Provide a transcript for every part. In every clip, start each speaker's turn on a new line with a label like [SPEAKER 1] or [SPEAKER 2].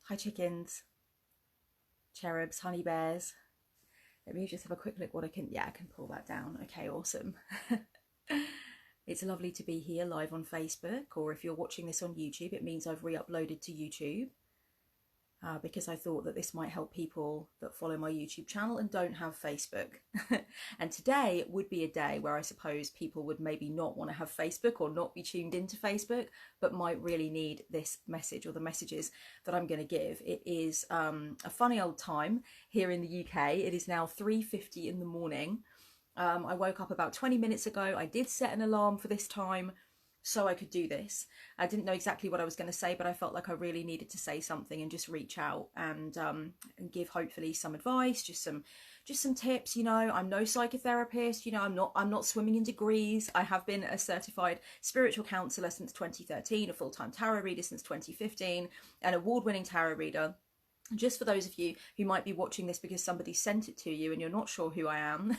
[SPEAKER 1] Hi chickens, cherubs, honey bears. Let me just have a quick look what I can, yeah, I can pull that down. Okay, awesome. It's lovely to be here live on Facebook, or if you're watching this on YouTube, it means I've re-uploaded to YouTube. Because I thought that this might help people that follow my YouTube channel and don't have Facebook. And today would be a day where I suppose people would maybe not want to have Facebook or not be tuned into Facebook, but might really need this message or the messages that I'm going to give. It is a funny old time here in the UK. It is now 3:50 in the morning. I woke up about 20 minutes ago. I did set an alarm for this time so I could do this. I didn't know exactly what I was going to say, but I felt like I really needed to say something and just reach out and give hopefully some advice, just some tips. You know, I'm no psychotherapist. You know, I'm not swimming in degrees. I have been a certified spiritual counselor since 2013, a full-time tarot reader since 2015, an award-winning tarot reader. Just for those of you who might be watching this because somebody sent it to you and you're not sure who I am,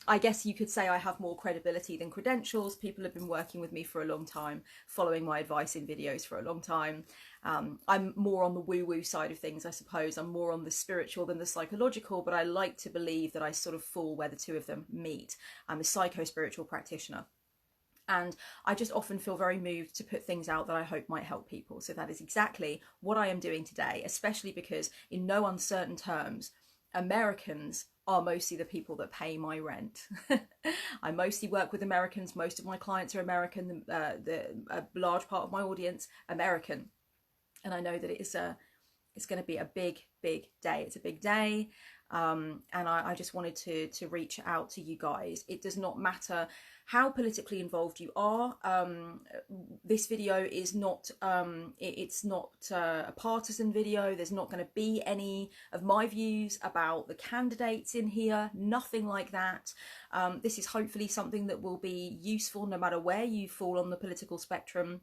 [SPEAKER 1] I guess you could say I have more credibility than credentials. People have been working with me for a long time, following my advice in videos for a long time. I'm more on the woo-woo side of things, I suppose. I'm more on the spiritual than the psychological, but I like to believe that I sort of fall where the two of them meet. I'm a psycho-spiritual practitioner. And I just often feel very moved to put things out that I hope might help people. So that is exactly what I am doing today, especially because in no uncertain terms, Americans are mostly the people that pay my rent. I mostly work with Americans. Most of my clients are American, a large part of my audience, American. And I know that it's going to be a big, big day. It's a big day. And I just wanted to reach out to you guys. It does not matter how politically involved you are. This video is not, it's not a partisan video. There's not going to be any of my views about the candidates in here, nothing like that. This is hopefully something that will be useful no matter where you fall on the political spectrum.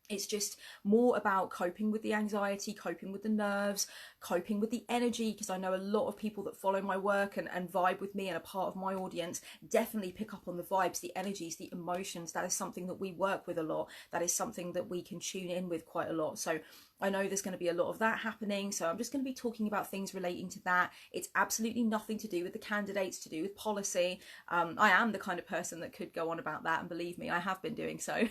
[SPEAKER 1] It's just more about coping with the anxiety, coping with the nerves, coping with the energy, because I know a lot of people that follow my work and vibe with me and are part of my audience definitely pick up on the vibes, the energies, the emotions. That is something that we work with a lot. That is something that we can tune in with quite a lot. So I know there's going to be a lot of that happening. So I'm just going to be talking about things relating to that. It's absolutely nothing to do with the candidates, to do with policy. I am the kind of person that could go on about that, and believe me, I have been doing so.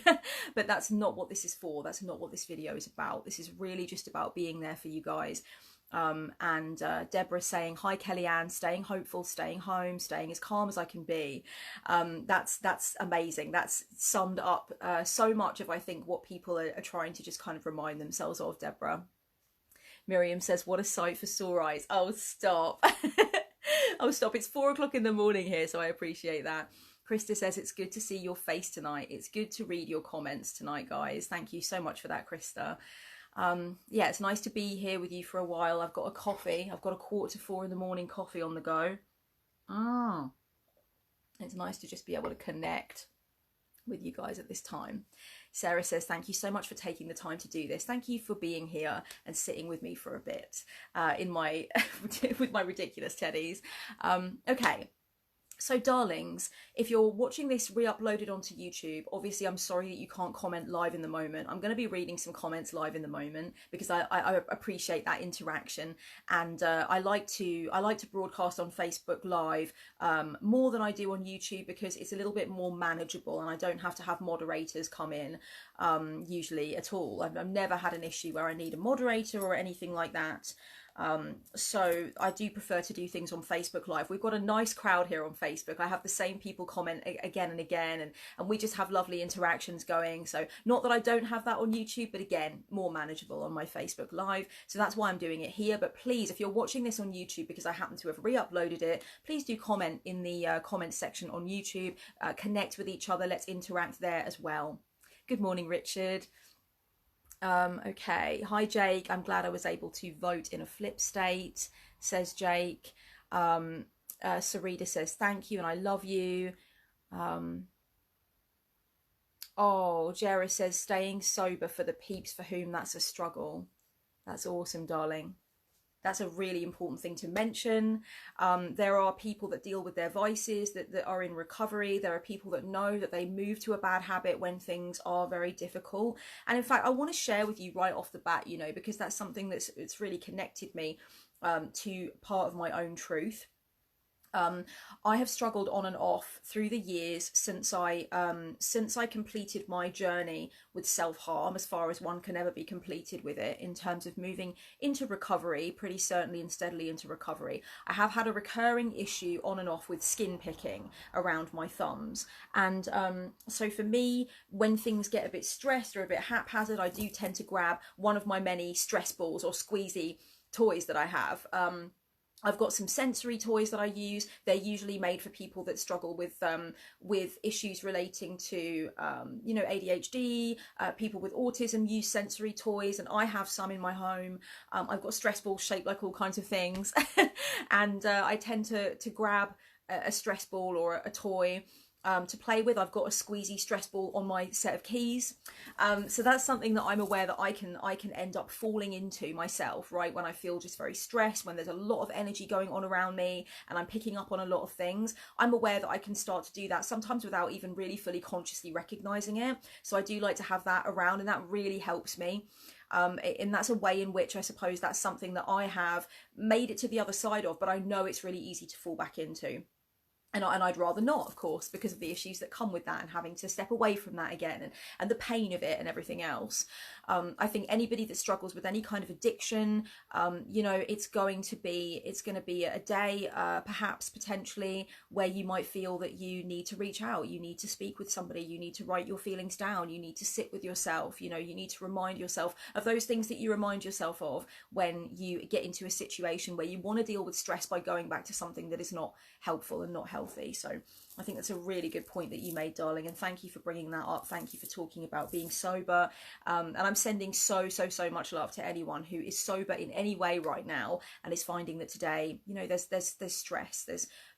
[SPEAKER 1] But that's not what this is for. That's not what this video is about. This is really just about being there for you guys. Deborah saying, hi Kellyanne, staying hopeful, staying home, staying as calm as I can be. That's amazing. That's summed up so much of, I think, what people are trying to just kind of remind themselves of, Deborah. Miriam says, what a sight for sore eyes. Oh, stop. Oh, stop. It's 4 o'clock in the morning here, so I appreciate that. Krista says, it's good to see your face tonight. It's good to read your comments tonight, guys. Thank you so much for that, Krista. Yeah, it's nice to be here with you for a while. I've got a coffee. I've got a 3:45 in the morning coffee on the go. It's nice to just be able to connect with you guys at this time. Sarah says, thank you so much for taking the time to do this. Thank you for being here and sitting with me for a bit in my with my ridiculous teddies. Okay. So darlings, if you're watching this re-uploaded onto YouTube, obviously I'm sorry that you can't comment live in the moment. I'm going to be reading some comments live in the moment because I appreciate that interaction, and I like to broadcast on Facebook Live more than I do on YouTube because it's a little bit more manageable and I don't have to have moderators come in usually at all. I've never had an issue where I need a moderator or anything like that. So I do prefer to do things on Facebook Live. We've got a nice crowd here on Facebook. I have the same people comment again and again, and we just have lovely interactions going. So not that I don't have that on YouTube, but again, more manageable on my Facebook Live. So that's why I'm doing it here. But please, if you're watching this on YouTube because I happen to have re-uploaded it, please do comment in the comments section on YouTube. Connect with each other. Let's interact there as well. Good morning, Richard. Okay, hi Jake, I'm glad I was able to vote in a flip state, says Jake. Sarita says thank you and I love you. Oh, Jera says staying sober for the peeps for whom that's a struggle. That's awesome, darling. That's a really important thing to mention. There are people that deal with their vices that are in recovery. There are people that know that they move to a bad habit when things are very difficult. And in fact, I want to share with you right off the bat, you know, because that's something it's really connected me to part of my own truth. I have struggled on and off through the years since I completed my journey with self-harm, as far as one can ever be completed with it, in terms of moving into recovery, pretty certainly and steadily into recovery. I have had a recurring issue on and off with skin picking around my thumbs. And so for me, when things get a bit stressed or a bit haphazard, I do tend to grab one of my many stress balls or squeezy toys that I have. I've got some sensory toys that I use. They're usually made for people that struggle with issues relating to, you know, ADHD. People with autism use sensory toys, and I have some in my home. I've got stress balls shaped like all kinds of things, and I tend to grab a stress ball or a toy to play with. I've got a squeezy stress ball on my set of keys. So that's something that I'm aware that I can end up falling into myself, right? When I feel just very stressed, when there's a lot of energy going on around me and I'm picking up on a lot of things, I'm aware that I can start to do that sometimes without even really fully consciously recognizing it. So I do like to have that around, and that really helps me. And that's a way in which I suppose that's something that I have made it to the other side of, but I know it's really easy to fall back into. And I'd rather not, of course, because of the issues that come with that and having to step away from that again, and the pain of it and everything else. I think anybody that struggles with any kind of addiction, you know, it's going to be a day, perhaps potentially, where you might feel that you need to reach out, you need to speak with somebody, you need to write your feelings down, you need to sit with yourself, you know, you need to remind yourself of those things that you remind yourself of when you get into a situation where you want to deal with stress by going back to something that is not helpful and not healthy. So I think that's a really good point that you made, darling, and thank you for bringing that up. Thank you for talking about being sober, and I'm sending so much love to anyone who is sober in any way right now and is finding that today, you know, there's stress,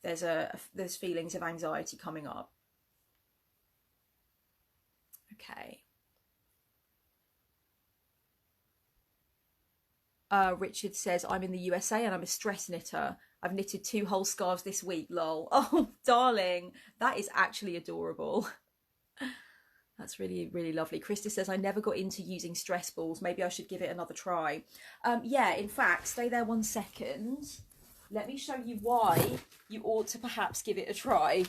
[SPEAKER 1] there's feelings of anxiety coming up. Okay. Richard says, I'm in the USA and I'm a stress knitter. I've knitted 2 whole scarves this week, lol. Oh, darling, that is actually adorable. That's really, really lovely. Krista says, I never got into using stress balls. Maybe I should give it another try. Yeah, in fact, stay there 1 second. Let me show you why you ought to perhaps give it a try.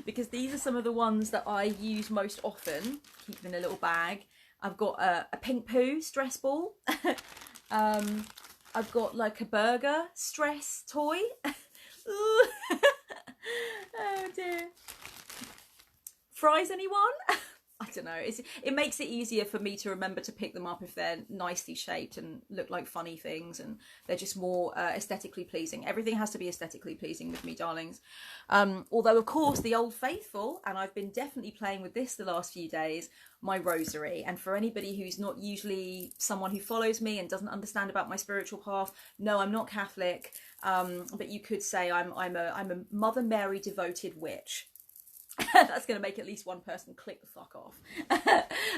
[SPEAKER 1] Because these are some of the ones that I use most often. Keep them in a little bag. I've got a pink poo stress ball. I've got like a burger stress toy. Oh dear. Fries, anyone? I don't know. It makes it easier for me to remember to pick them up if they're nicely shaped and look like funny things, and they're just more aesthetically pleasing. Everything has to be aesthetically pleasing with me, darlings. Although, of course, the old faithful, and I've been definitely playing with this the last few days, my rosary. And for anybody who's not usually someone who follows me and doesn't understand about my spiritual path, no, I'm not Catholic, but you could say I'm a Mother Mary devoted witch. That's going to make at least one person click the fuck off.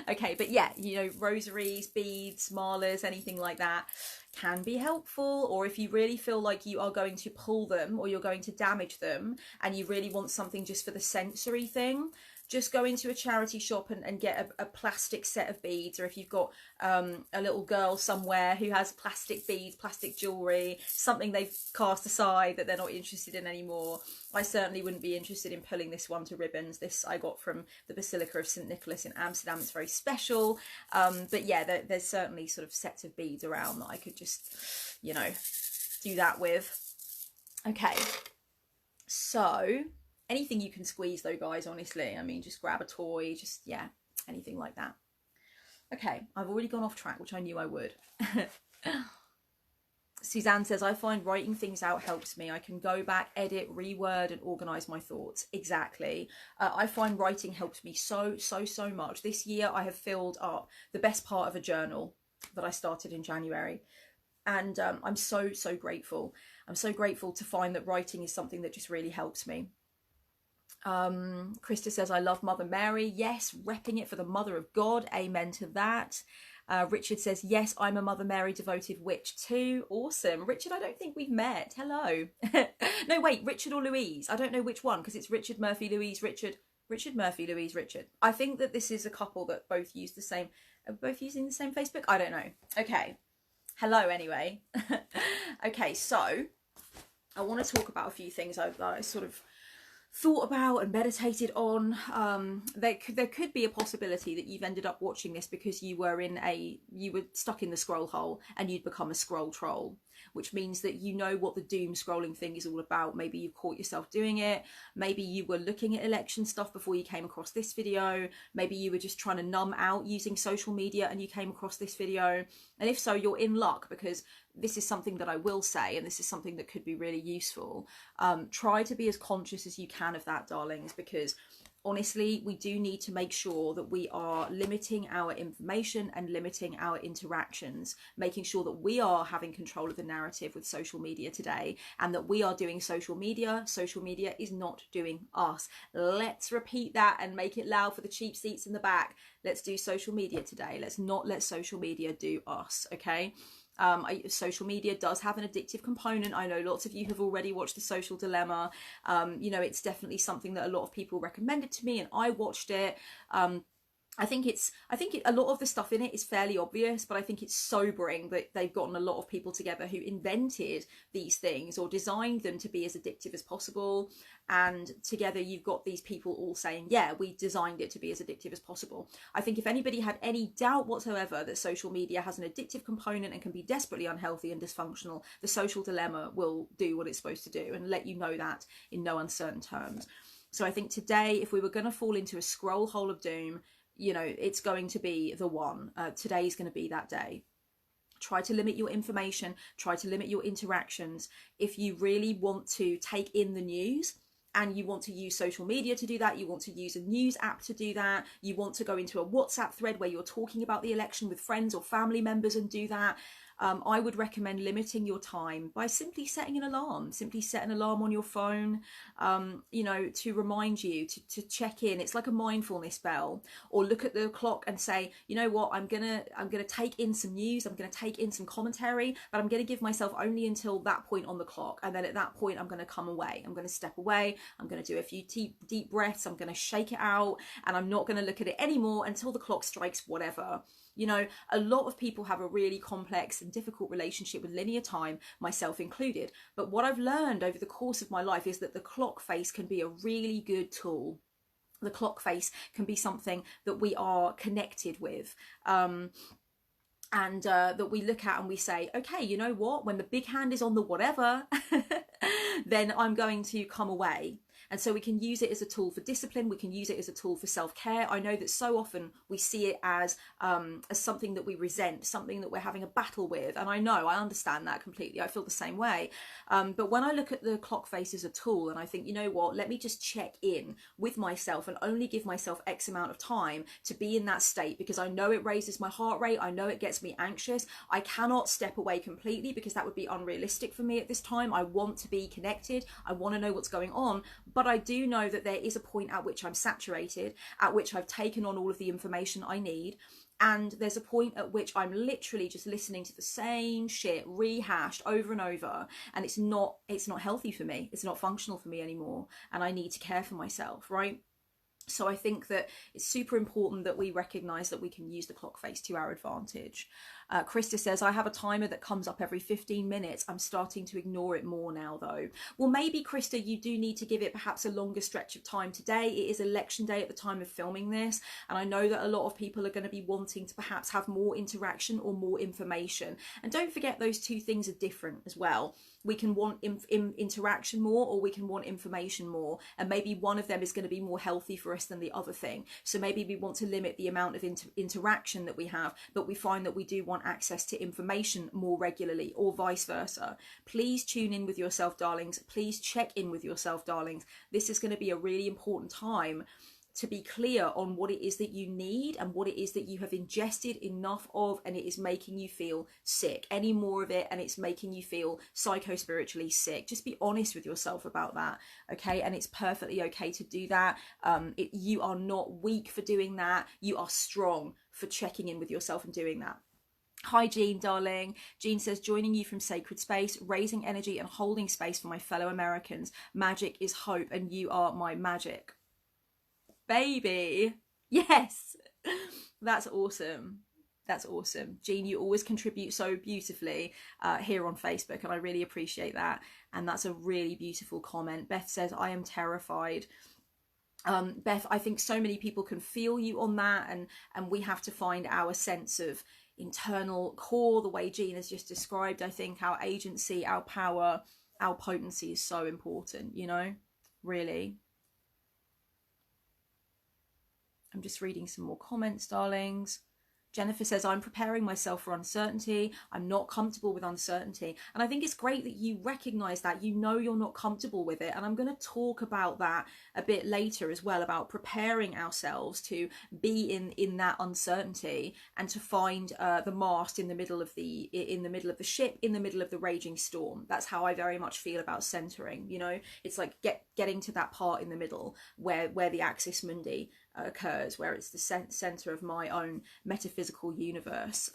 [SPEAKER 1] Okay, but yeah, you know, rosaries, beads, malas, anything like that can be helpful. Or if you really feel like you are going to pull them or you're going to damage them and you really want something just for the sensory thing, just go into a charity shop and get a plastic set of beads. Or if you've got a little girl somewhere who has plastic beads, plastic jewellery, something they've cast aside that they're not interested in anymore. I certainly wouldn't be interested in pulling this one to ribbons. This I got from the Basilica of St. Nicholas in Amsterdam. It's very special. But yeah, there's certainly sort of sets of beads around that I could just, you know, do that with. Okay, so anything you can squeeze though, guys, honestly. I mean, just grab a toy, just, yeah, anything like that. Okay, I've already gone off track, which I knew I would. Suzanne says, I find writing things out helps me. I can go back, edit, reword, and organise my thoughts. Exactly. I find writing helps me so much. This year I have filled up the best part of a journal that I started in January. And I'm so grateful. I'm so grateful to find that writing is something that just really helps me. Krista says, I love Mother Mary. Yes, repping it for the Mother of God. Amen to that. Richard says, yes, I'm a Mother Mary devoted witch too. Awesome. Richard, I don't think we've met. Hello. No, wait, Richard or Louise? I don't know which one, because it's Richard, Murphy, Louise, Richard. Richard, Murphy, Louise, Richard. I think that this is a couple that both use the same, are both using the same Facebook? I don't know. Okay. Hello, anyway. Okay, so I want to talk about a few things I sort of thought about and meditated on. There could be a possibility that you've ended up watching this because you were stuck in the scroll hole and you'd become a scroll troll, which means that you know what the doom scrolling thing is all about. Maybe you've caught yourself doing it. Maybe you were looking at election stuff before you came across this video. Maybe you were just trying to numb out using social media and you came across this video. And if so, you're in luck, because this is something that I will say, and this is something that could be really useful. Try to be as conscious as you can of that, darlings, because honestly, we do need to make sure that we are limiting our information and limiting our interactions, making sure that we are having control of the narrative with social media today, and that we are doing social media. Social media is not doing us. Let's repeat that and make it loud for the cheap seats in the back. Let's do social media today. Let's not let social media do us, okay? Social media does have an addictive component. I know lots of you have already watched The Social Dilemma. You know, it's definitely something that a lot of people recommended to me, and I watched it. I think a lot of the stuff in it is fairly obvious, but I think it's sobering that they've gotten a lot of people together who invented these things or designed them to be as addictive as possible. And together you've got these people all saying, yeah, we designed it to be as addictive as possible. I think if anybody had any doubt whatsoever that social media has an addictive component and can be desperately unhealthy and dysfunctional, The Social Dilemma will do what it's supposed to do and let you know that in no uncertain terms. So I think today, if we were going to fall into a scroll hole of doom, you know, it's going to be the one. Today is going to be that day. Try to limit your information. Try to limit your interactions. If you really want to take in the news, and you want to use social media to do that, you want to use a news app to do that, you want to go into a WhatsApp thread where you're talking about the election with friends or family members and do that, I would recommend limiting your time by simply setting an alarm. Simply set an alarm on your phone, you know, to remind you to check in. It's like a mindfulness bell. Or look at the clock and say, you know what, I'm gonna take in some news, I'm gonna take in some commentary, but I'm gonna give myself only until that point on the clock, and then at that point I'm gonna come away. I'm gonna step away. I'm gonna do a few deep breaths. I'm gonna shake it out, and I'm not gonna look at it anymore until the clock strikes whatever. You know, a lot of people have a really complex and difficult relationship with linear time, myself included. But what I've learned over the course of my life is that the clock face can be a really good tool. The clock face can be something that we are connected with. And that we look at and we say, okay, you know what, when the big hand is on the whatever, then I'm going to come away. And so we can use it as a tool for discipline. We can use it as a tool for self-care. I know that so often we see it as something that we resent, something that we're having a battle with. And I understand that completely. I feel the same way. But when I look at the clock face as a tool and I think, you know what, let me just check in with myself and only give myself X amount of time to be in that state, because I know it raises my heart rate. I know it gets me anxious. I cannot step away completely because that would be unrealistic for me at this time. I want to be connected. I want to know what's going on. But I do know that there is a point at which I'm saturated, at which I've taken on all of the information I need. And there's a point at which I'm literally just listening to the same shit rehashed over and over. And it's not healthy for me. It's not functional for me anymore. And I need to care for myself, right? So I think that it's super important that we recognise that we can use the clock face to our advantage. Krista says, I have a timer that comes up every 15 minutes. I'm starting to ignore it more now, though. Well, maybe, Krista, you do need to give it perhaps a longer stretch of time today. It is election day at the time of filming this. And I know that a lot of people are going to be wanting to perhaps have more interaction or more information. And don't forget, those two things are different as well. We can want interaction more, or we can want information more. And maybe one of them is going to be more healthy for us than the other thing. So maybe we want to limit the amount of interaction that we have, but we find that we do want access to information more regularly, or vice versa. Please tune in with yourself, darlings. Please check in with yourself, darlings. This is going to be a really important time to be clear on what it is that you need and what it is that you have ingested enough of, and it is making you feel sick. Any more of it and it's making you feel psycho-spiritually sick. Just be honest with yourself about that, okay? And it's perfectly okay to do that. You are not weak for doing that. You are strong for checking in with yourself and doing that. Hi Jean, darling. Jean says, joining you from sacred space, raising energy and holding space for my fellow Americans. Magic is hope and you are my magic. Baby. Yes. That's awesome. That's awesome. Jean, you always contribute so beautifully here on Facebook, and I really appreciate that. And that's a really beautiful comment. Beth says, I am terrified. Beth, I think so many people can feel you on that, and we have to find our sense of internal core, the way Jean has just described. I think our agency, our power, our potency is so important, you know, really. I'm just reading some more comments, darlings. Jennifer says, I'm preparing myself for uncertainty. I'm not comfortable with uncertainty. And I think it's great that you recognize that, you know, you're not comfortable with it. And I'm going to talk about that a bit later as well, about preparing ourselves to be in that uncertainty and to find the mast in the middle of the ship, in the middle of the raging storm. That's how I very much feel about centering. You know, it's like getting to that part in the middle where the axis mundi occurs, where it's the center of my own metaphysical universe.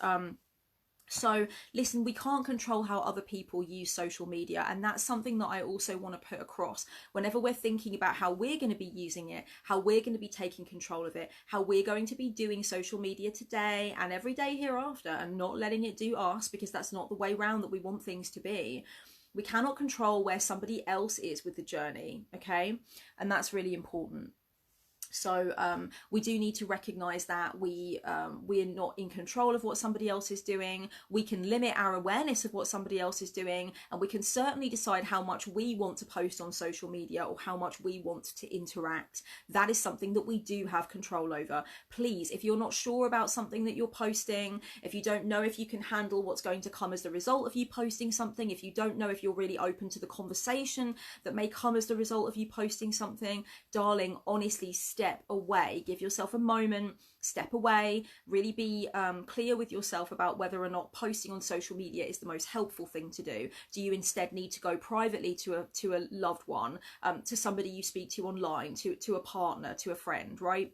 [SPEAKER 1] So listen, we can't control how other people use social media, and that's something that I also want to put across whenever we're thinking about how we're going to be using it, how we're going to be taking control of it, how we're going to be doing social media today and every day hereafter, and not letting it do us, because that's not the way round that we want things to be. We cannot control where somebody else is with the journey, okay? And that's really important. So we do need to recognize that we are not in control of what somebody else is doing. We can limit our awareness of what somebody else is doing, and we can certainly decide how much we want to post on social media or how much we want to interact. That is something that we do have control over. Please, if you're not sure about something that you're posting, if you don't know if you can handle what's going to come as the result of you posting something, if you don't know if you're really open to the conversation that may come as the result of you posting something, darling, honestly, step away. Give yourself a moment, step away, really be clear with yourself about whether or not posting on social media is the most helpful thing to do. Do you instead need to go privately to a loved one, to somebody you speak to online, to a partner, to a friend, right?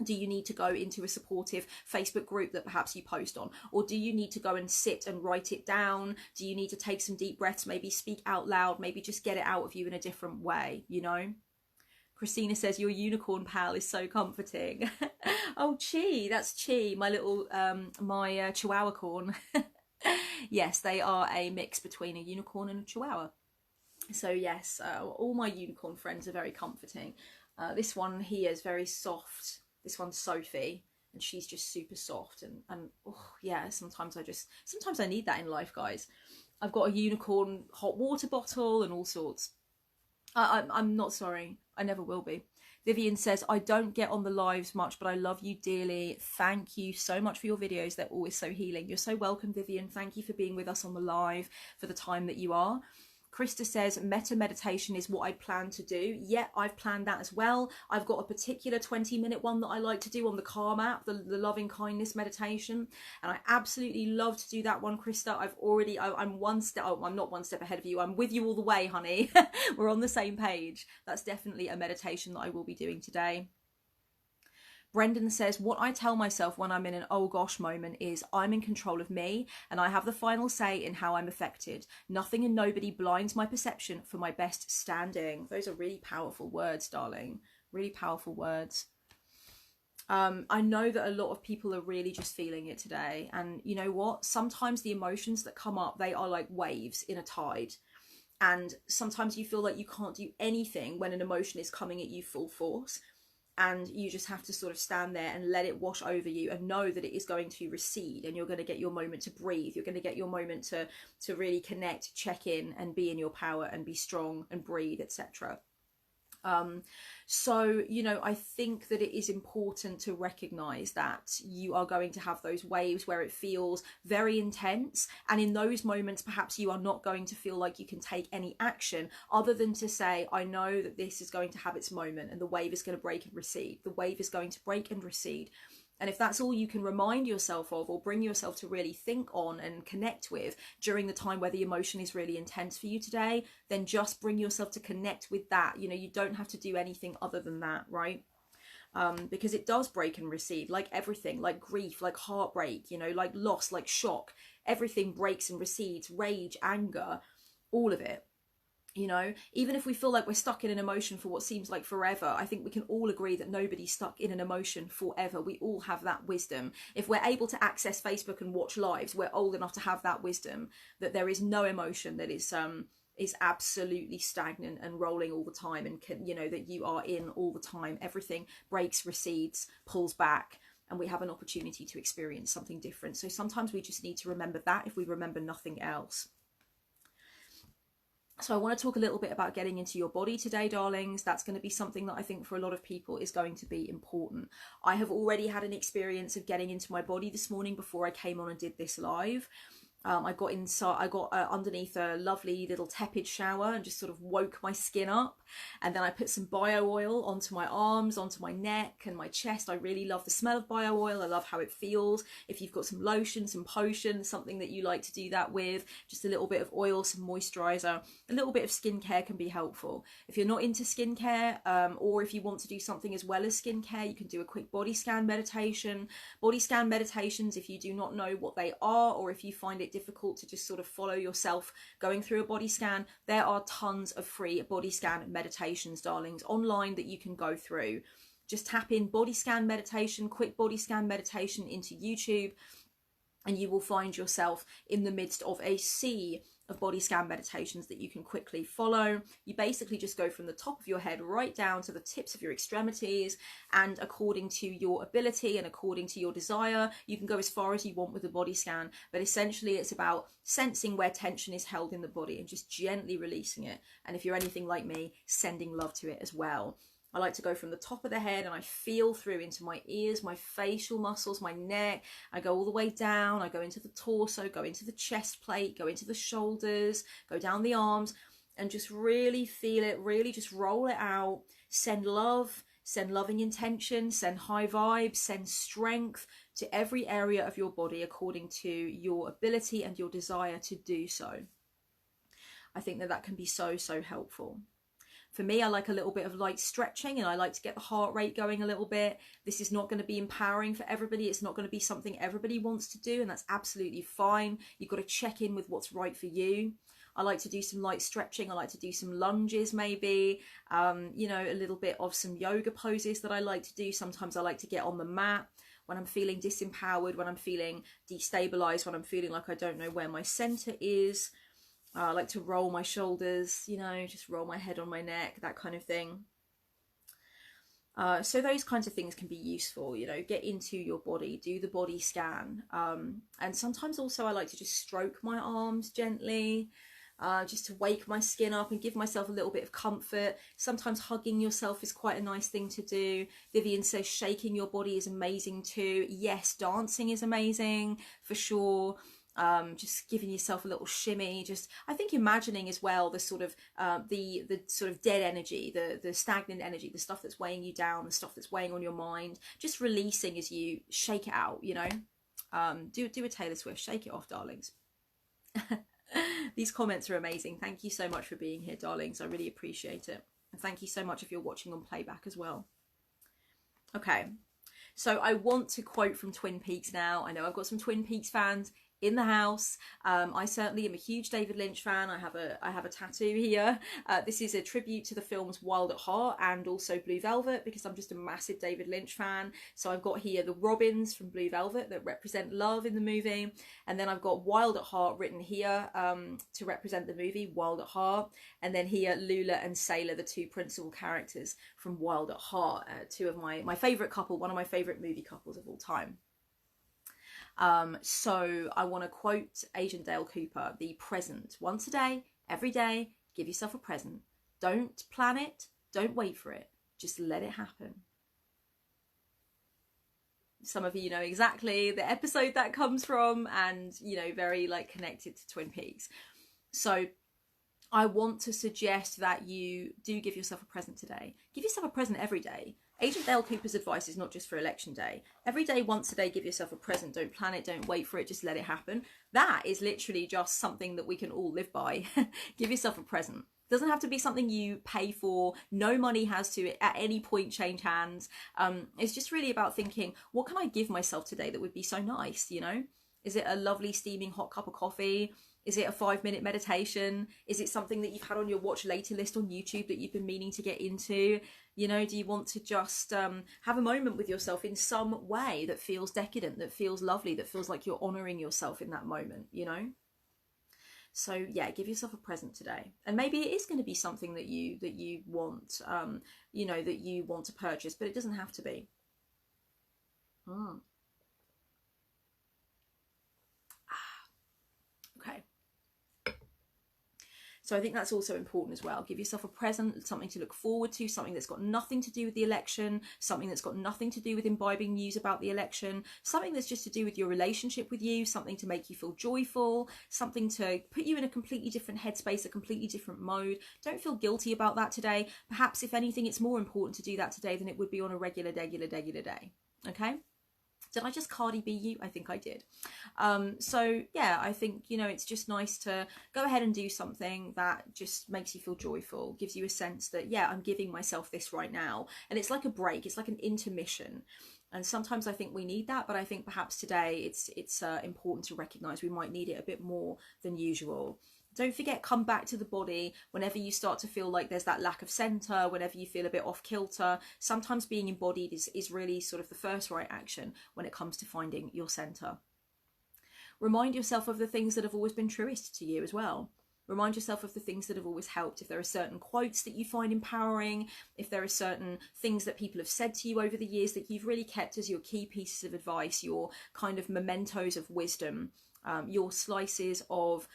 [SPEAKER 1] Do you need to go into a supportive Facebook group that perhaps you post on? Or do you need to go and sit and write it down? Do you need to take some deep breaths, maybe speak out loud, maybe just get it out of you in a different way, you know? Christina says, your unicorn pal is so comforting. Oh, Chi, that's Chi, my little, my chihuahua corn. Yes, they are a mix between a unicorn and a chihuahua. So yes, all my unicorn friends are very comforting. This one here is very soft. This one's Sophie, and she's just super soft. And oh, yeah, sometimes I need that in life, guys. I've got a unicorn hot water bottle and all sorts. I'm not sorry. I never will be. Vivian says, I don't get on the lives much, but I love you dearly. Thank you so much for your videos. They're always so healing. You're so welcome, Vivian. Thank you for being with us on the live for the time that you are. Krista says, metta meditation is what I plan to do. Yeah, I've planned that as well. I've got a particular 20-minute one that I like to do on the Calm app, the loving kindness meditation. And I absolutely love to do that one, Krista. I'm one step, oh, I'm not one step ahead of you. I'm with you all the way, honey. We're on the same page. That's definitely a meditation that I will be doing today. Brendan says, what I tell myself when I'm in an oh gosh moment is I'm in control of me and I have the final say in how I'm affected. Nothing and nobody blinds my perception for my best standing. Those are really powerful words, darling. Really powerful words. I know that a lot of people are really just feeling it today. And you know what? Sometimes the emotions that come up, they are like waves in a tide. And sometimes you feel like you can't do anything when an emotion is coming at you full force. And you just have to sort of stand there and let it wash over you and know that it is going to recede, and you're going to get your moment to breathe. You're going to get your moment to really connect, check in and be in your power and be strong and breathe, etc. So, you know, I think that it is important to recognize that you are going to have those waves where it feels very intense. And in those moments, perhaps you are not going to feel like you can take any action other than to say, I know that this is going to have its moment and the wave is going to break and recede. The wave is going to break and recede. And if that's all you can remind yourself of or bring yourself to really think on and connect with during the time where the emotion is really intense for you today, then just bring yourself to connect with that. You know, you don't have to do anything other than that, right? because it does break and recede, like everything, like grief, like heartbreak, you know, like loss, like shock. Everything breaks and recedes, rage, anger, all of it. You know, even if we feel like we're stuck in an emotion for what seems like forever, I think we can all agree that nobody's stuck in an emotion forever. We all have that wisdom. If we're able to access Facebook and watch lives, we're old enough to have that wisdom, that there is no emotion that is absolutely stagnant and rolling all the time, and can, you know, that you are in all the time. Everything breaks, recedes, pulls back, and we have an opportunity to experience something different. So sometimes we just need to remember that, if we remember nothing else. So I want to talk a little bit about getting into your body today, darlings. That's going to be something that I think for a lot of people is going to be important. I have already had an experience of getting into my body this morning before I came on and did this live. I got inside, I got underneath a lovely little tepid shower and just sort of woke my skin up. And then I put some bio oil onto my arms, onto my neck and my chest. I really love the smell of bio oil. I love how it feels. If you've got some lotion, some potion, something that you like to do that with, just a little bit of oil, some moisturizer, a little bit of skincare can be helpful. If you're not into skincare, or if you want to do something as well as skincare, you can do a quick body scan meditation. Body scan meditations, if you do not know what they are, or if you find it difficult to just sort of follow yourself going through a body scan, there are tons of free body scan meditations, darlings, online that you can go through. Just tap in body scan meditation, quick body scan meditation into YouTube, and you will find yourself in the midst of a sea of body scan meditations that you can quickly follow. You basically just go from the top of your head right down to the tips of your extremities, and according to your ability and according to your desire, you can go as far as you want with the body scan. But essentially it's about sensing where tension is held in the body and just gently releasing it. And if you're anything like me, sending love to it as well. I like to go from the top of the head and I feel through into my ears, my facial muscles, my neck. I go all the way down. I go into the torso, go into the chest plate, go into the shoulders, go down the arms, and just really feel it, really just roll it out. Send love, send loving intention, send high vibes, send strength to every area of your body according to your ability and your desire to do so. I think that can be so, so helpful. For me, I like a little bit of light stretching, and I like to get the heart rate going a little bit. This is not going to be empowering for everybody. It's not going to be something everybody wants to do, and that's absolutely fine. You've got to check in with what's right for you. I like to do some light stretching. I like to do some lunges maybe, you know, a little bit of some yoga poses that I like to do. Sometimes I like to get on the mat when I'm feeling disempowered, when I'm feeling destabilized, when I'm feeling like I don't know where my center is. I like to roll my shoulders, you know, just roll my head on my neck, that kind of thing. So those kinds of things can be useful, you know, get into your body, do the body scan. And sometimes also I like to just stroke my arms gently, just to wake my skin up and give myself a little bit of comfort. Sometimes hugging yourself is quite a nice thing to do. Vivian says shaking your body is amazing too. Yes, dancing is amazing for sure. Just giving yourself a little shimmy, just I think imagining as well the sort of the sort of dead energy, the stagnant energy, the stuff that's weighing you down, the stuff that's weighing on your mind, just releasing as you shake it out, you know. Do a Taylor Swift, shake it off, darlings. These comments are amazing. Thank you so much for being here, darlings. I really appreciate it, and thank you so much if you're watching on playback as well. Okay, so I want to quote from Twin Peaks now. I know I've got some Twin Peaks fans in the house. I certainly am a huge David Lynch fan. I have a tattoo here. This is a tribute to the films Wild at Heart and also Blue Velvet, because I'm just a massive David Lynch fan. So I've got here the robins from Blue Velvet that represent love in the movie, and then I've got Wild at Heart written here to represent the movie Wild at Heart, and then here Lula and Sailor, the two principal characters from Wild at Heart, two of my favourite couple, one of my favourite movie couples of all time. So I want to quote Agent Dale Cooper, the present. Once a day, every day, give yourself a present. Don't plan it. Don't wait for it. Just let it happen. Some of you know exactly the episode that comes from, and, you know, very like connected to Twin Peaks. So I want to suggest that you do give yourself a present today. Give yourself a present every day. Agent Dale Cooper's advice is not just for election day. Every day, once a day, give yourself a present. Don't plan it, don't wait for it, just let it happen. That is literally just something that we can all live by. Give yourself a present. Doesn't have to be something you pay for. No money has to at any point change hands. It's just really about thinking, what can I give myself today that would be so nice, you know? Is it a lovely steaming hot cup of coffee? Is it a 5-minute meditation? Is it something that you've had on your watch later list on YouTube that you've been meaning to get into? You know, do you want to just have a moment with yourself in some way that feels decadent, that feels lovely, that feels like you're honoring yourself in that moment, you know? So yeah, give yourself a present today, and maybe it is going to be something that you want, you know, that you want to purchase, but it doesn't have to be. Okay. So I think that's also important as well. Give yourself a present, something to look forward to, something that's got nothing to do with the election, something that's got nothing to do with imbibing news about the election, something that's just to do with your relationship with you, something to make you feel joyful, something to put you in a completely different headspace, a completely different mode. Don't feel guilty about that today. Perhaps, if anything, it's more important to do that today than it would be on a regular day. Okay? Did I just Cardi B you? I think I did. So yeah, I think, you know, it's just nice to go ahead and do something that just makes you feel joyful, gives you a sense that, yeah, I'm giving myself this right now. And it's like a break, it's like an intermission. And sometimes I think we need that, but I think perhaps today it's important to recognize we might need it a bit more than usual. Don't forget, come back to the body whenever you start to feel like there's that lack of center, whenever you feel a bit off kilter. Sometimes being embodied is really sort of the first right action when it comes to finding your center. Remind yourself of the things that have always been truest to you as well. Remind yourself of the things that have always helped. If there are certain quotes that you find empowering, if there are certain things that people have said to you over the years that you've really kept as your key pieces of advice, your kind of mementos of wisdom, your slices of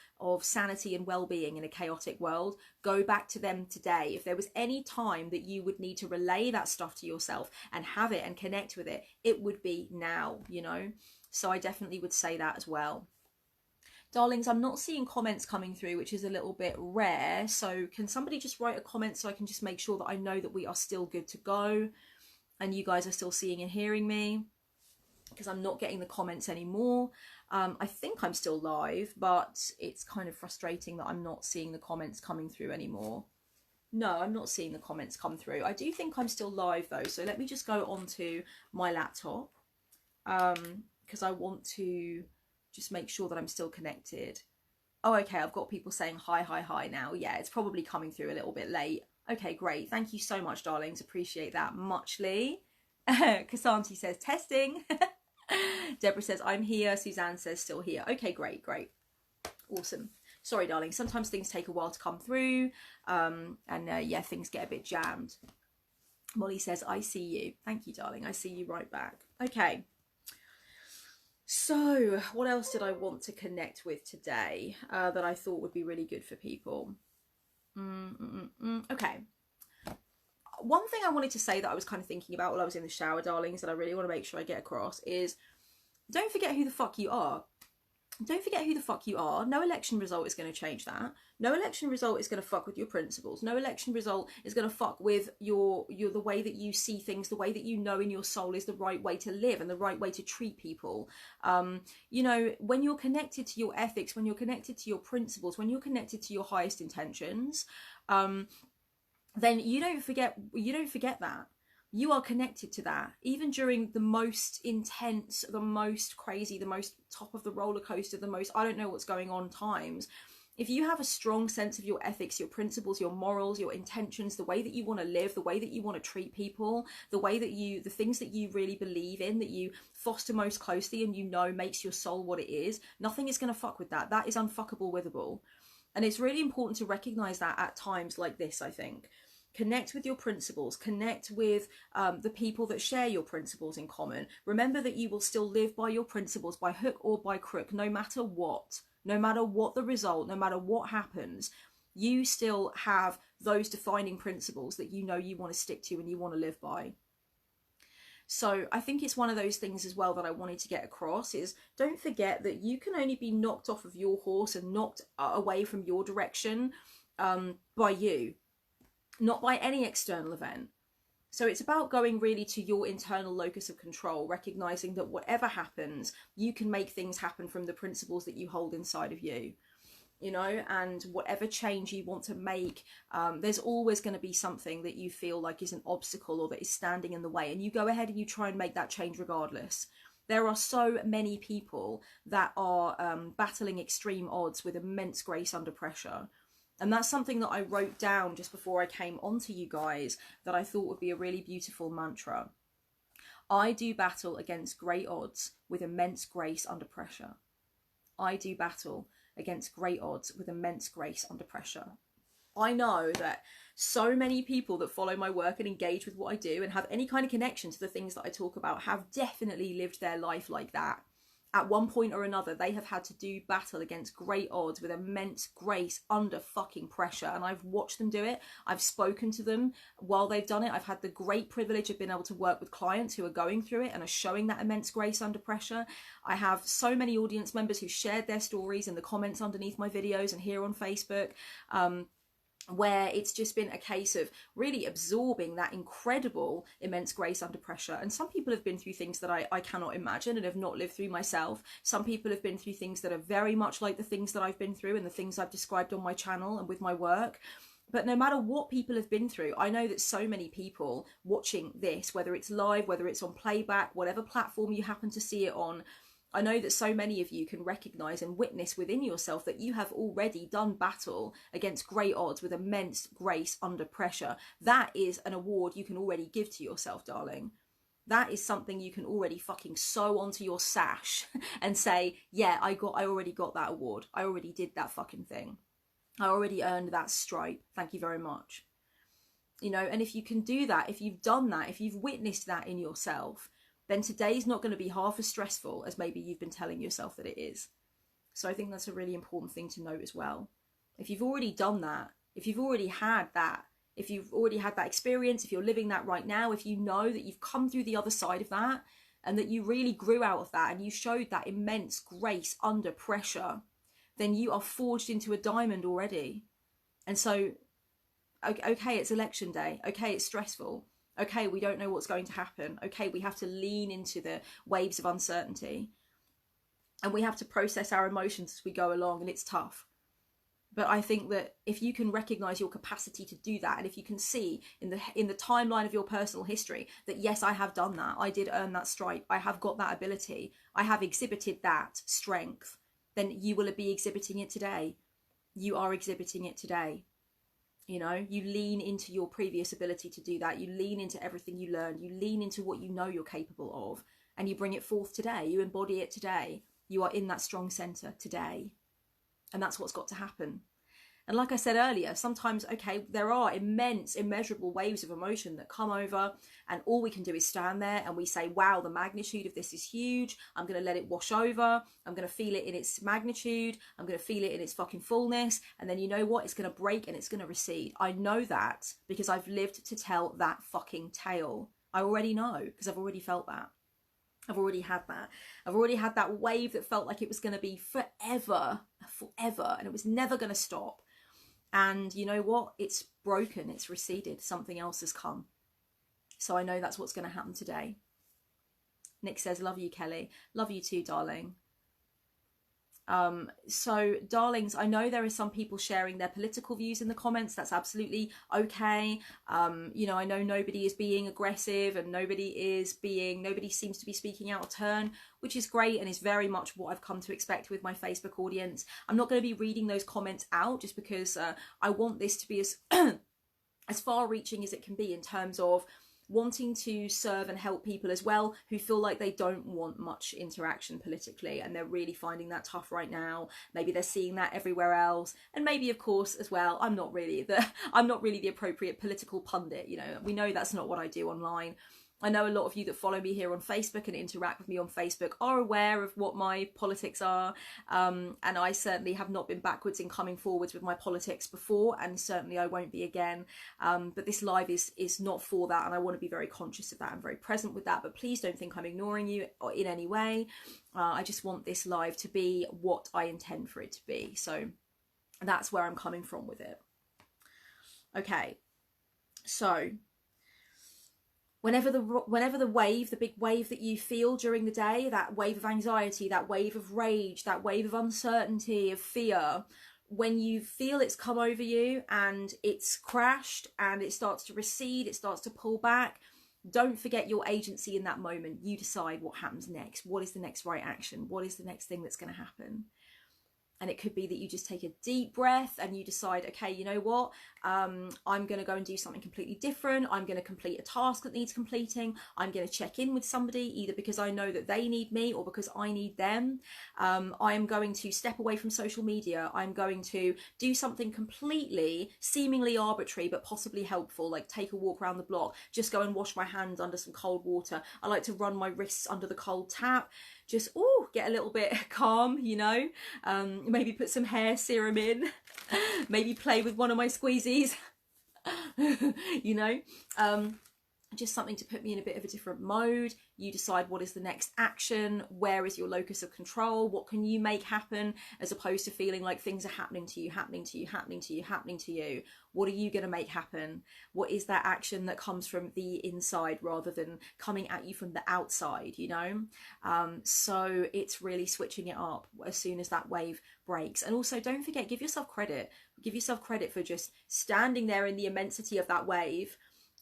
[SPEAKER 1] sanity and well-being in a chaotic world, go back to them today. If there was any time that you would need to relay that stuff to yourself and have it and connect with it, it would be now, you know? So I definitely would say that as well. Darlings, I'm not seeing comments coming through, which is a little bit rare. So can somebody just write a comment so I can just make sure that I know that we are still good to go and you guys are still seeing and hearing me? Because I'm not getting the comments anymore. I think I'm still live, but it's kind of frustrating that I'm not seeing the comments coming through anymore. No, I'm not seeing the comments come through. I do think I'm still live though, so let me just go onto my laptop because I want to just make sure that I'm still connected. Oh, okay, I've got people saying hi now. Yeah, it's probably coming through a little bit late. Okay, great. Thank you so much, darlings. Appreciate that muchly. Casanti says testing. Deborah says I'm here. Suzanne says still here. Okay, great. Awesome. Sorry, darling. Sometimes things take a while to come through. Yeah, things get a bit jammed. Molly says, I see you. Thank you, darling. I see you right back. Okay. So what else did I want to connect with today that I thought would be really good for people? Okay. One thing I wanted to say that I was kind of thinking about while I was in the shower, darlings, that I really want to make sure I get across is don't forget who the fuck you are. Don't forget who the fuck you are. No election result is going to change that. No election result is going to fuck with your principles. No election result is going to fuck with your the way that you see things, the way that you know in your soul is the right way to live and the right way to treat people. You know, when you're connected to your ethics, when you're connected to your principles, when you're connected to your highest intentions, then you don't forget that. You are connected to that, even during the most intense, the most crazy, the most top of the roller coaster, the most, I don't know what's going on times. If you have a strong sense of your ethics, your principles, your morals, your intentions, the way that you want to live, the way that you want to treat people, the things that you really believe in, that you foster most closely and you know makes your soul what it is, nothing is going to fuck with that. That is unfuckable withable. And it's really important to recognize that at times like this, I think. Connect with your principles, connect with the people that share your principles in common. Remember that you will still live by your principles, by hook or by crook, no matter what the result, no matter what happens, you still have those defining principles that you know you want to stick to and you want to live by. So I think it's one of those things as well that I wanted to get across is don't forget that you can only be knocked off of your horse and knocked away from your direction by you. Not by any external event. So it's about going really to your internal locus of control, recognizing that whatever happens, you can make things happen from the principles that you hold inside of you. you know, and whatever change you want to make, there's always going to be something that you feel like is an obstacle or that is standing in the way, and you go ahead and you try and make that change regardless. There are so many people that are battling extreme odds with immense grace under pressure. And that's something that I wrote down just before I came onto you guys that I thought would be a really beautiful mantra. I do battle against great odds with immense grace under pressure. I do battle against great odds with immense grace under pressure. I know that so many people that follow my work and engage with what I do and have any kind of connection to the things that I talk about have definitely lived their life like that. At one point or another, they have had to do battle against great odds with immense grace under fucking pressure. And I've watched them do it. I've spoken to them while they've done it. I've had the great privilege of being able to work with clients who are going through it and are showing that immense grace under pressure. I have so many audience members who shared their stories in the comments underneath my videos and here on Facebook. Where it's just been a case of really absorbing that incredible immense grace under pressure. And some people have been through things that I cannot imagine and have not lived through myself. Some people have been through things that are very much like the things that I've been through and the things I've described on my channel and with my work. But no matter what people have been through, I know that so many people watching this, whether it's live, whether it's on playback, whatever platform you happen to see it on, I know that so many of you can recognise and witness within yourself that you have already done battle against great odds with immense grace under pressure. That is an award you can already give to yourself, darling. That is something you can already fucking sew onto your sash and say, yeah, I already got that award. I already did that fucking thing. I already earned that stripe. Thank you very much. You know, and if you can do that, if you've done that, if you've witnessed that in yourself, then today's not going to be half as stressful as maybe you've been telling yourself that it is. So I think that's a really important thing to note as well. If you've already done that, if you've already had that, if you've already had that experience, if you're living that right now, if you know that you've come through the other side of that and that you really grew out of that and you showed that immense grace under pressure, then you are forged into a diamond already. And so, okay, it's election day. Okay, it's stressful. Okay, we don't know what's going to happen. Okay, we have to lean into the waves of uncertainty. And we have to process our emotions as we go along, and it's tough. But I think that if you can recognise your capacity to do that, and if you can see in the timeline of your personal history that, yes, I have done that, I did earn that stripe, I have got that ability, I have exhibited that strength, then you will be exhibiting it today. You are exhibiting it today. You know, you lean into your previous ability to do that. You lean into everything you learned. You lean into what you know you're capable of, and you bring it forth today. You embody it today. You are in that strong center today. And that's what's got to happen. And like I said earlier, sometimes, okay, there are immense, immeasurable waves of emotion that come over, and all we can do is stand there and we say, wow, the magnitude of this is huge. I'm going to let it wash over. I'm going to feel it in its magnitude. I'm going to feel it in its fucking fullness. And then you know what? It's going to break and it's going to recede. I know that because I've lived to tell that fucking tale. I already know because I've already felt that. I've already had that. I've already had that wave that felt like it was going to be forever, and it was never going to stop. And you know what? It's broken. It's receded. Something else has come. So I know that's what's going to happen today. Nick says, love you, Kelly. Love you too, darling. So, darlings, I know there are some people sharing their political views in the comments. That's absolutely okay. You know, I know nobody is being aggressive and nobody seems to be speaking out of turn, which is great and is very much what I've come to expect with my Facebook audience. I'm not going to be reading those comments out just because I want this to be as as far-reaching as it can be in terms of wanting to serve and help people as well who feel like they don't want much interaction politically and they're really finding that tough right now. Maybe they're seeing that everywhere else, and maybe of course as well I'm not really the appropriate political pundit. You know, we know that's not what I do online. I know a lot of you that follow me here on Facebook and interact with me on Facebook are aware of what my politics are, and I certainly have not been backwards in coming forwards with my politics before, and certainly I won't be again. But this live is not for that, and I want to be very conscious of that and very present with that. But please don't think I'm ignoring you in any way. I just want this live to be what I intend for it to be. So that's where I'm coming from with it. Okay, so whenever the wave, the big wave that you feel during the day, that wave of anxiety, that wave of rage, that wave of uncertainty, of fear, when you feel it's come over you and it's crashed and it starts to recede, it starts to pull back, don't forget your agency in that moment. You decide what happens next. What is the next right action? What is the next thing that's going to happen? And it could be that you just take a deep breath and you decide, okay, you know what? I'm going to go and do something completely different. I'm going to complete a task that needs completing. I'm going to check in with somebody, either because I know that they need me or because I need them. I am going to step away from social media. I'm going to do something completely seemingly arbitrary, but possibly helpful, like take a walk around the block, just go and wash my hands under some cold water. I like to run my wrists under the cold tap. Just, get a little bit calm, you know, maybe put some hair serum in, maybe play with one of my squeezies, you know, just something to put me in a bit of a different mode. You decide what is the next action, where is your locus of control, what can you make happen, as opposed to feeling like things are happening to you. What are you going to make happen? What is that action that comes from the inside rather than coming at you from the outside, you know? So it's really switching it up as soon as that wave breaks. And also, don't forget, give yourself credit for just standing there in the immensity of that wave.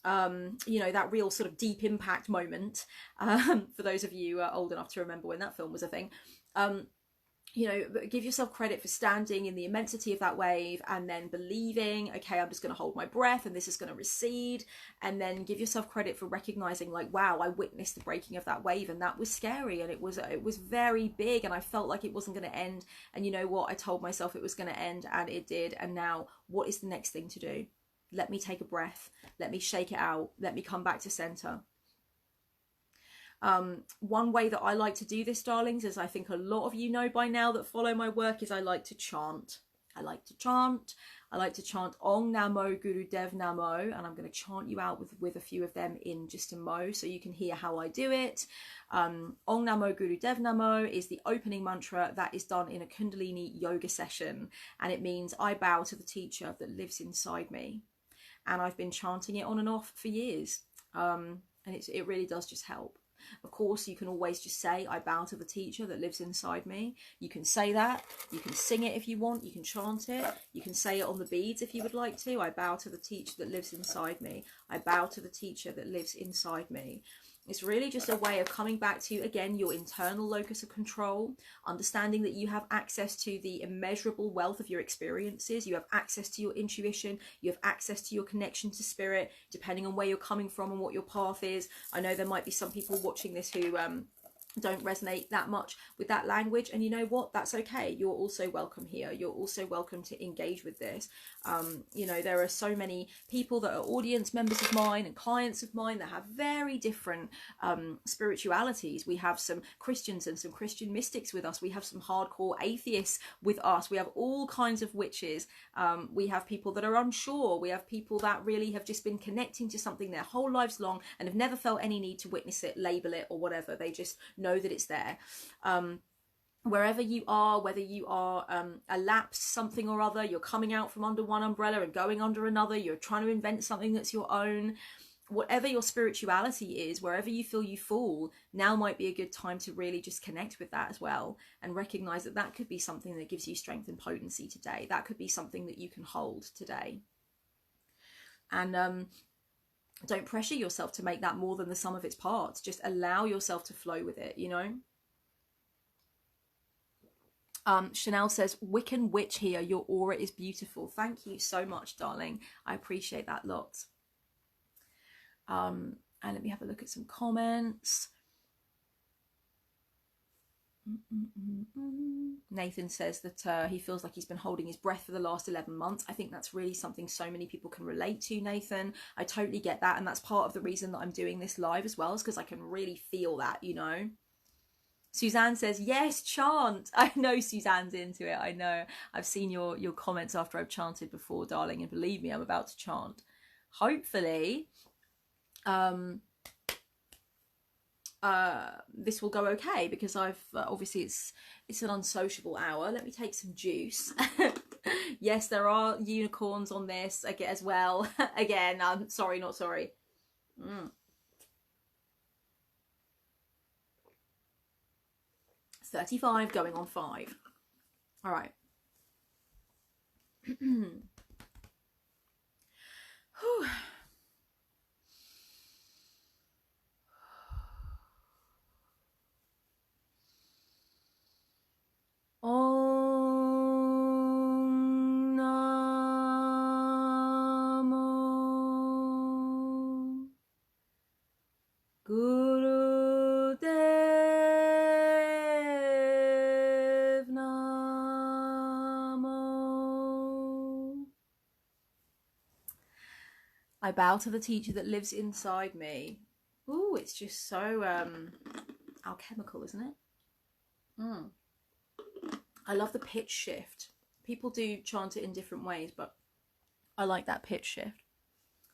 [SPEAKER 1] You know, that real sort of deep impact moment, for those of you old enough to remember when that film was a thing. You know, give yourself credit for standing in the immensity of that wave and then believing, okay, I'm just going to hold my breath and this is going to recede. And then give yourself credit for recognizing, like, wow, I witnessed the breaking of that wave and that was scary and it was very big and I felt like it wasn't going to end. And you know what? I told myself it was going to end and it did. And now what is the next thing to do? Let me take a breath. Let me shake it out. Let me come back to center. One way that I like to do this, darlings, as I think a lot of you know by now that follow my work, is I like to chant. I like to chant Ong Namo Guru Dev Namo, and I'm going to chant you out with a few of them in just a mo so you can hear how I do it. Ong Namo Guru Dev Namo is the opening mantra that is done in a Kundalini yoga session, and it means I bow to the teacher that lives inside me. And I've been chanting it on and off for years, and it really does just help. Of course, you can always just say, I bow to the teacher that lives inside me. You can say that. You can sing it if you want. You can chant it. You can say it on the beads if you would like to. I bow to the teacher that lives inside me. I bow to the teacher that lives inside me. It's really just a way of coming back to, again, your internal locus of control, understanding that you have access to the immeasurable wealth of your experiences. You have access to your intuition. You have access to your connection to spirit, depending on where you're coming from and what your path is. I know there might be some people watching this who don't resonate that much with that language, and you know what, that's okay. You're also welcome here. You're also welcome to engage with this. You know, there are so many people that are audience members of mine and clients of mine that have very different spiritualities. We have some Christians and some Christian mystics with us. We have some hardcore atheists with us. We have all kinds of witches. We have people that are unsure. We have people that really have just been connecting to something their whole lives long and have never felt any need to witness it, label it, or whatever. They just know that it's there. Wherever you are, whether you are a lapsed something or other, you're coming out from under one umbrella and going under another, you're trying to invent something that's your own, whatever your spirituality is, wherever you feel you fall, now might be a good time to really just connect with that as well and recognize that that could be something that gives you strength and potency today. That could be something that you can hold today. And don't pressure yourself to make that more than the sum of its parts. Just allow yourself to flow with it, you know? Chanel says, Wiccan witch here. Your aura is beautiful. Thank you so much, darling. I appreciate that lot. And let me have a look at some comments. Nathan says that he feels like he's been holding his breath for the last 11 months. I think that's really something so many people can relate to, Nathan. I totally get that. And that's part of the reason that I'm doing this live as well, is because I can really feel that, you know. Suzanne says, yes, chant. I know Suzanne's into it. I know. I've seen your comments after I've chanted before, darling. And believe me, I'm about to chant. Hopefully, this will go okay, because I've obviously it's an unsociable hour. Let me take some juice. Yes, there are unicorns on this as well. Again, I'm sorry, not sorry. 35 going on 5. All right. Om Namo Guru Dev Namo. I bow to the teacher that lives inside me. Ooh, it's just so alchemical, isn't it? I love the pitch shift. People do chant it in different ways, but I like that pitch shift.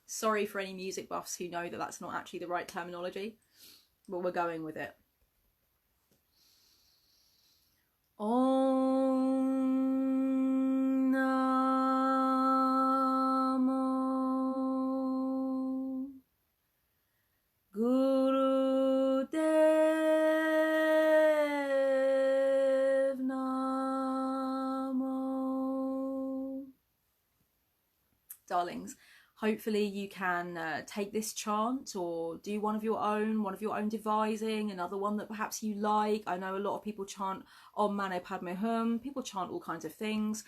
[SPEAKER 1] Sorry for any music buffs who know that that's not actually the right terminology, but we're going with it. Om Namo Guru Dev Namo. Darlings, hopefully you can take this chant or do one of your own devising, another one that perhaps you like. I know a lot of people chant Om Mani Padme Hum. People chant all kinds of things.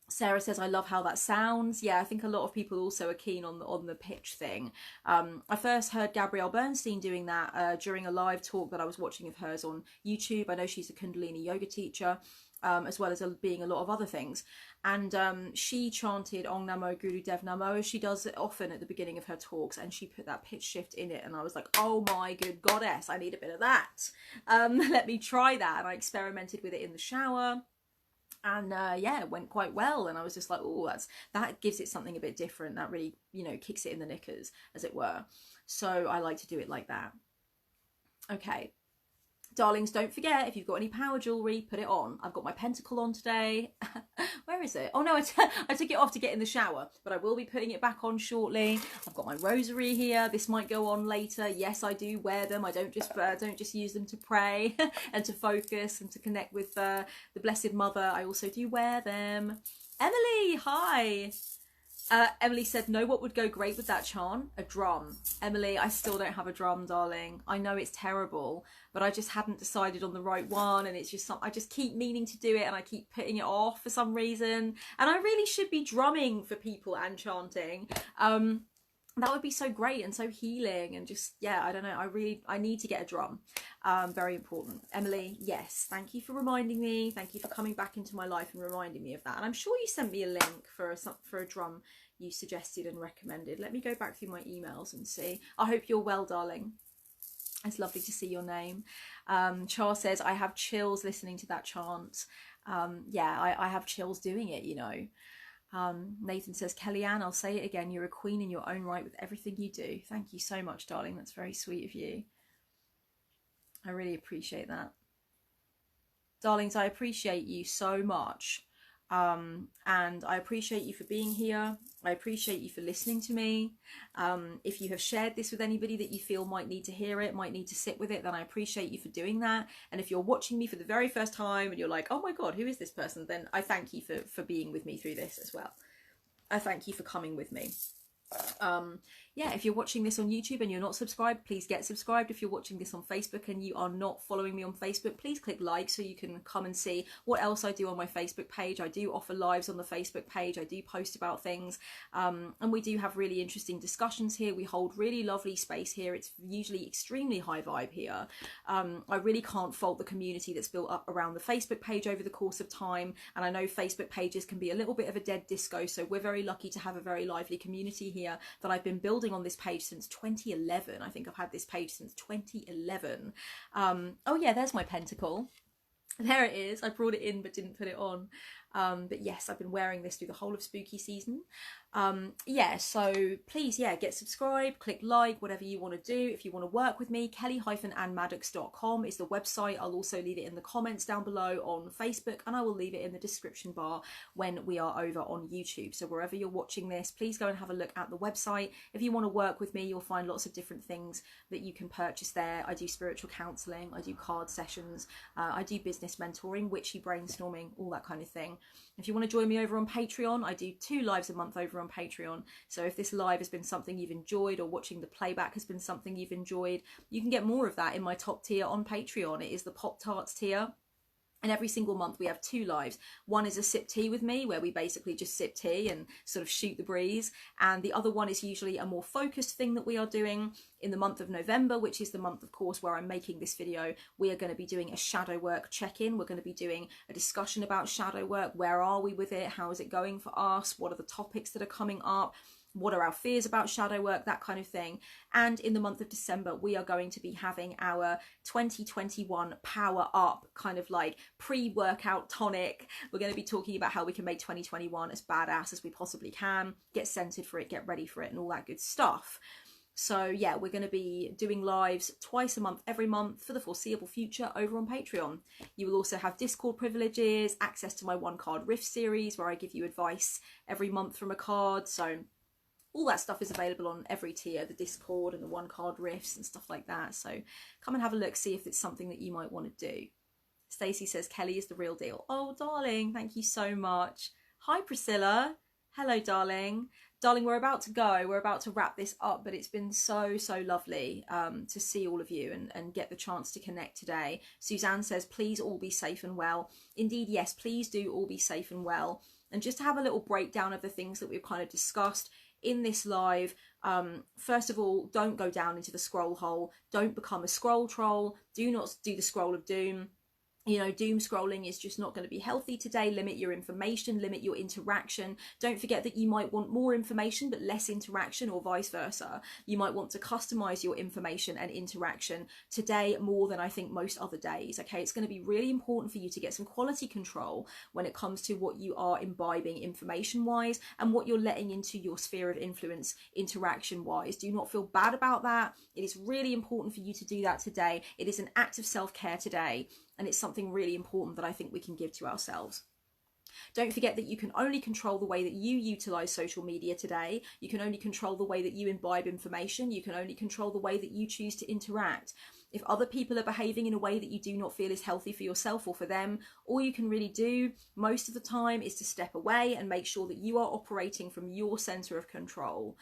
[SPEAKER 1] Sarah says, I love how that sounds. Yeah, I think a lot of people also are keen on the pitch thing. I first heard Gabrielle Bernstein doing that during a live talk that I was watching of hers on YouTube. I know she's a Kundalini yoga teacher, as well as being a lot of other things. And she chanted Om Namo Guru Dev Namo, as she does it often at the beginning of her talks, and she put that pitch shift in it, and I was like, oh my good goddess, I need a bit of that. Let me try that. And I experimented with it in the shower. And yeah, it went quite well, and I was just like, oh, that gives it something a bit different. That really, you know, kicks it in the knickers, as it were. So I like to do it like that. Okay, darlings, don't forget, if you've got any power jewelry, put it on. I've got my pentacle on today. Where is it? Oh no, I took it off to get in the shower, but I will be putting it back on shortly. I've got my rosary here. This might go on later. Yes, I do wear them. I don't just use them to pray and to focus and to connect with the Blessed Mother. I also do wear them. Emily, hi. Emily said, know what would go great with that chant? A drum. Emily, I still don't have a drum, darling. I know it's terrible, but I just hadn't decided on the right one, and it's just I just keep meaning to do it, and I keep putting it off for some reason. And I really should be drumming for people and chanting. That would be so great and so healing, and just, yeah, I don't know. I need to get a drum. Very important. Emily, yes, thank you for reminding me. Thank you for coming back into my life and reminding me of that. And I'm sure you sent me a link for a drum you suggested and recommended. Let me go back through my emails and see. I hope you're well, darling. It's lovely to see your name. Char says, I have chills listening to that chant. Yeah, I have chills doing it, you know. Nathan says, Kellyanne, I'll say it again, you're a queen in your own right with everything you do. Thank you so much, darling. That's very sweet of you. I really appreciate that. Darlings, I appreciate you so much. And I appreciate you for being here. I appreciate you for listening to me. If you have shared this with anybody that you feel might need to hear it, might need to sit with it, then I appreciate you for doing that. And if you're watching me for the very first time and you're like, oh my God, who is this person? Then I thank you for being with me through this as well. I thank you for coming with me. Yeah, if you're watching this on YouTube and you're not subscribed, please get subscribed. If you're watching this on Facebook and you are not following me on Facebook, please click like so you can come and see what else I do on my Facebook page. I do offer lives on the Facebook page. I do post about things, and we do have really interesting discussions here. We hold really lovely space here. It's usually extremely high vibe here. I really can't fault the community that's built up around the Facebook page over the course of time, and I know Facebook pages can be a little bit of a dead disco, so we're very lucky to have a very lively community here that I've been building on this page since 2011. I think I've had this page since 2011. Oh yeah, there's my pentacle. There it is. I brought it in but didn't put it on. But yes, I've been wearing this through the whole of spooky season. Yeah, so please, yeah, get subscribed, click like, whatever you want to do. If you want to work with me, kelly-maddox.com is the website. I'll also leave it in the comments down below on Facebook, and I will leave it in the description bar when we are over on YouTube. So wherever you're watching this, please go and have a look at the website. If you want to work with me, you'll find lots of different things that you can purchase there. I do spiritual counselling, I do card sessions, I do business mentoring, witchy brainstorming, all that kind of thing. If you want to join me over on Patreon, I do 2 lives a month over on Patreon. So if this live has been something you've enjoyed, or watching the playback has been something you've enjoyed, you can get more of that in my top tier on Patreon. It is the Pop-Tarts tier. And every single month we have 2 lives. One is a sip tea with me, where we basically just sip tea and sort of shoot the breeze. And the other one is usually a more focused thing that we are doing in the month of November, which is the month, of course, where I'm making this video. We are going to be doing a shadow work check-in. We're going to be doing a discussion about shadow work. Where are we with it? How is it going for us? What are the topics that are coming up? What are our fears about shadow work, that kind of thing. And in the month of December, we are going to be having our 2021 Power Up kind of like pre-workout tonic. We're going to be talking about how we can make 2021 as badass as we possibly can, get centered for it, get ready for it, and all that good stuff. So yeah, we're going to be doing lives twice a month, every month for the foreseeable future over on Patreon. You will also have Discord privileges, access to my 1-card riff series where I give you advice every month from a card. So all that stuff is available on every tier, the Discord and the 1-card riffs and stuff like that. So come and have a look, see if it's something that you might want to do. Stacey says, Kelly is the real deal. Oh, darling, thank you so much. Hi, Priscilla. Hello, darling. Darling, we're about to go. We're about to wrap this up, but it's been so, so lovely to see all of you and get the chance to connect today. Suzanne says, please all be safe and well. Indeed, yes, please do all be safe and well. And just to have a little breakdown of the things that we've kind of discussed in this live, first of all, don't go down into the scroll hole. Don't become a scroll troll. Do not do the scroll of doom. You know, doom scrolling is just not going to be healthy today. Limit your information, limit your interaction. Don't forget that you might want more information but less interaction, or vice versa. You might want to customize your information and interaction today more than I think most other days. Okay, it's going to be really important for you to get some quality control when it comes to what you are imbibing information wise and what you're letting into your sphere of influence interaction wise. Do not feel bad about that. It is really important for you to do that today. It is an act of self-care today. And it's something really important that I think we can give to ourselves. Don't forget that you can only control the way that you utilize social media today. You can only control the way that you imbibe information. You can only control the way that you choose to interact. If other people are behaving in a way that you do not feel is healthy for yourself or for them, all you can really do most of the time is to step away and make sure that you are operating from your center of control.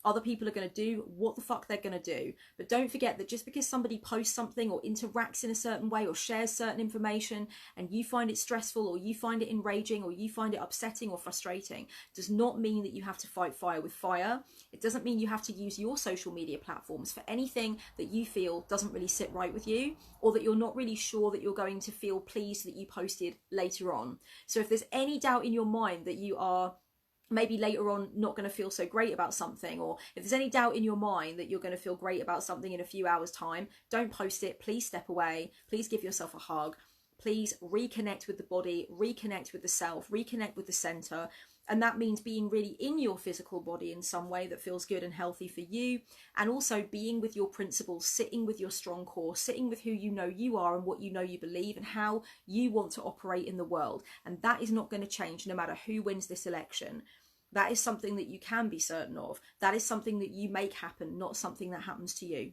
[SPEAKER 1] Other people are going to do what the fuck they're going to do. But don't forget that just because somebody posts something or interacts in a certain way or shares certain information and you find it stressful or you find it enraging or you find it upsetting or frustrating does not mean that you have to fight fire with fire. It doesn't mean you have to use your social media platforms for anything that you feel doesn't really sit right with you, or that you're not really sure that you're going to feel pleased that you posted later on. So if there's any doubt in your mind that you are maybe later on not going to feel so great about something, or if there's any doubt in your mind that you're going to feel great about something in a few hours time, don't post it. Please step away. Please give yourself a hug. Please reconnect with the body, reconnect with the self, reconnect with the center. And that means being really in your physical body in some way that feels good and healthy for you. And also being with your principles, sitting with your strong core, sitting with who you know you are and what you know you believe and how you want to operate in the world. And that is not going to change no matter who wins this election. That is something that you can be certain of. That is something that you make happen, not something that happens to you.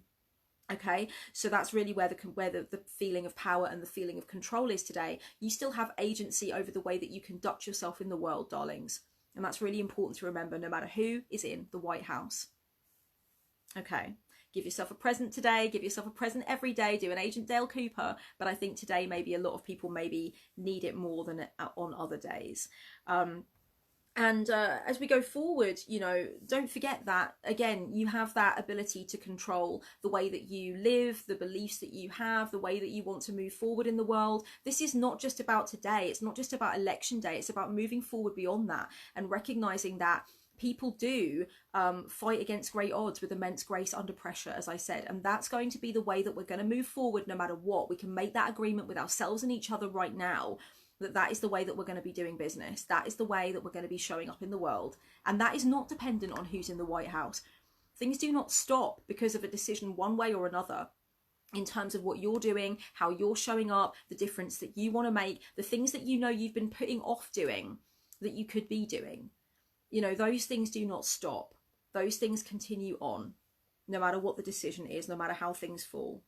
[SPEAKER 1] Okay, so that's really where the feeling of power and the feeling of control is today. You still have agency over the way that you conduct yourself in the world, darlings. And that's really important to remember no matter who is in the White House. Okay, give yourself a present today, give yourself a present every day, do an Agent Dale Cooper. But I think today maybe a lot of people maybe need it more than on other days. And as we go forward, you know, don't forget that, again, you have that ability to control the way that you live, the beliefs that you have, the way that you want to move forward in the world. This is not just about today. It's not just about election day. It's about moving forward beyond that and recognizing that people do fight against great odds with immense grace under pressure, as I said. And that's going to be the way that we're going to move forward no matter what. We can make that agreement with ourselves and each other right now. That is the way that we're going to be doing business. That is the way that we're going to be showing up in the world. And that is not dependent on who's in the White House. Things do not stop because of a decision one way or another in terms of what you're doing, how you're showing up, the difference that you want to make, the things that you know you've been putting off doing that you could be doing. You know, those things do not stop. Those things continue on, no matter what the decision is, no matter how things fall.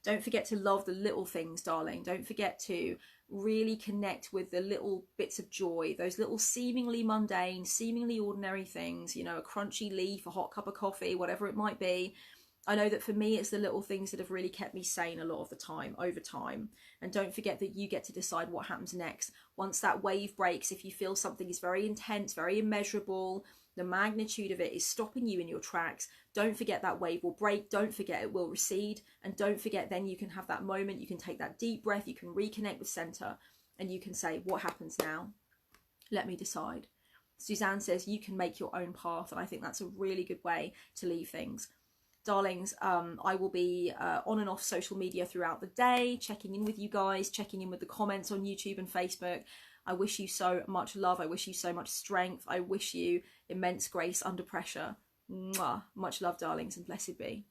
[SPEAKER 1] Don't forget to love the little things, darling. Don't forget to really connect with the little bits of joy, those little seemingly mundane, seemingly ordinary things, you know, a crunchy leaf, a hot cup of coffee, whatever it might be. I know that for me, it's the little things that have really kept me sane a lot of the time, over time. And don't forget that you get to decide what happens next. Once that wave breaks, if you feel something is very intense, very immeasurable, the magnitude of it is stopping you in your tracks, don't forget that wave will break. Don't forget it will recede. And don't forget then you can have that moment, you can take that deep breath, you can reconnect with center, and you can say, what happens now? Let me decide. Suzanne says you can make your own path, and I think that's a really good way to leave things. Darlings, I will be on and off social media throughout the day, checking in with you guys, checking in with the comments on YouTube and Facebook. I wish you so much love. I wish you so much strength. I wish you immense grace under pressure. Mwah. Much love, darlings, and blessed be.